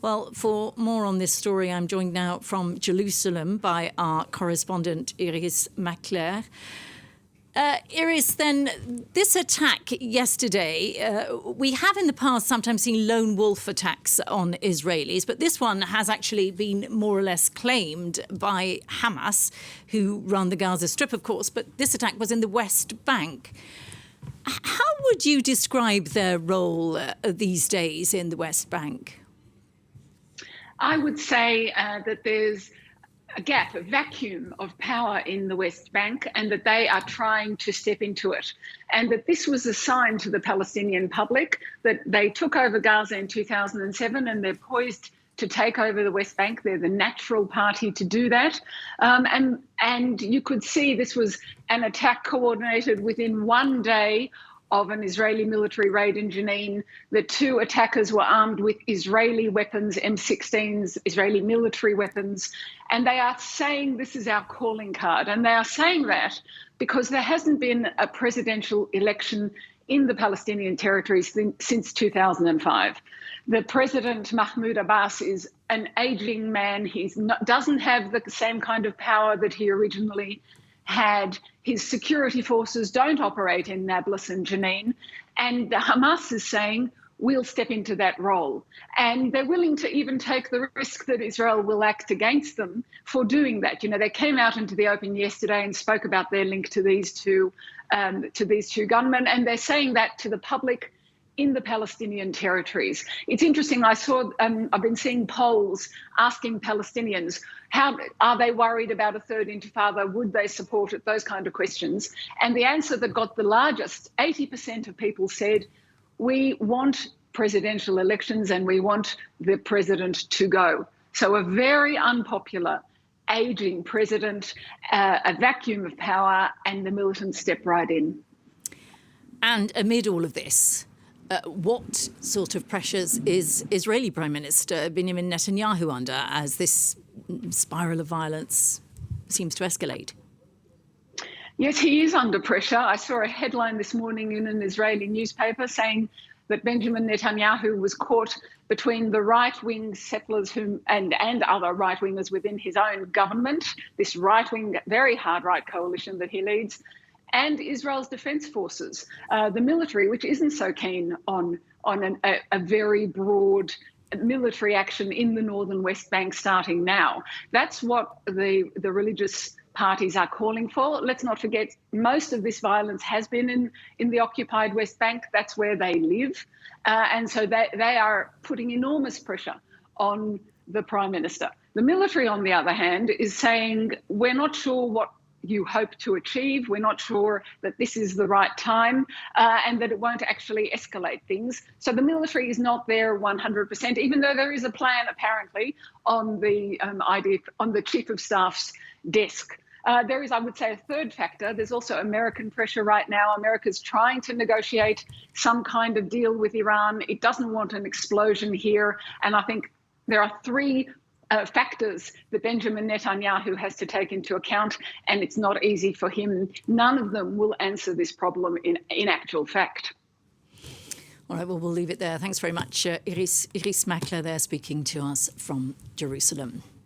Well, for more on this story, I'm joined now from Jerusalem by our correspondent, Irris Makler. Irris, then, this attack yesterday, we have in the past sometimes seen lone wolf attacks on Israelis, but this one has actually been more or less claimed by Hamas, who run the Gaza Strip, of course, but this attack was in the West Bank. How would you describe their role these days in the West Bank? I would say that there's a gap, a vacuum of power in the West Bank, and that they are trying to step into it. And that this was a sign to the Palestinian public that they took over Gaza in 2007 and they're poised to take over the West Bank. They're the natural party to do that. And you could see this was an attack coordinated within one day of an Israeli military raid in Jenin. The two attackers were armed with Israeli weapons, M16s, Israeli military weapons, and they are saying this is our calling card. And they are saying that because there hasn't been a presidential election in the Palestinian territories since 2005. The president, Mahmoud Abbas, is an aging man. He doesn't have the same kind of power that he originally had. His security forces don't operate in Nablus and Jenin, and Hamas is saying, we'll step into that role. And they're willing to even take the risk that Israel will act against them for doing that. You know, they came out into the open yesterday and spoke about their link to these two gunmen, and they're saying that to the public in the Palestinian territories. It's interesting. I've been seeing polls asking Palestinians, how are they worried about a third intifada? Would they support it? Those kind of questions. And the answer that got the largest, 80% of people said, we want presidential elections and we want the president to go. So a very unpopular, aging president, a vacuum of power, and the militants step right in. And amid all of this, what sort of pressures is Israeli Prime Minister Benjamin Netanyahu under as this spiral of violence seems to escalate? Yes, he is under pressure. I saw a headline this morning in an Israeli newspaper saying that Benjamin Netanyahu was caught between the right-wing settlers and other right-wingers within his own government, this right-wing, very hard-right coalition that he leads, and Israel's defense forces, the military, which isn't so keen on a very broad military action in the northern West Bank starting now. That's what the religious parties are calling for. Let's not forget, most of this violence has been in the occupied West Bank. That's where they live. And so they are putting enormous pressure on the Prime Minister. The military, on the other hand, is saying, we're not sure what you hope to achieve. We're not sure that this is the right time and that it won't actually escalate things. So the military is not there 100%, even though there is a plan apparently on the Chief of Staff's desk. There is, I would say, a third factor. There's also American pressure right now. America's trying to negotiate some kind of deal with Iran. It doesn't want an explosion here. And I think there are three factors that Benjamin Netanyahu has to take into account, and it's not easy for him. None of them will answer this problem in actual fact. All right, well, we'll leave it there. Thanks very much, Irris Makler there speaking to us from Jerusalem.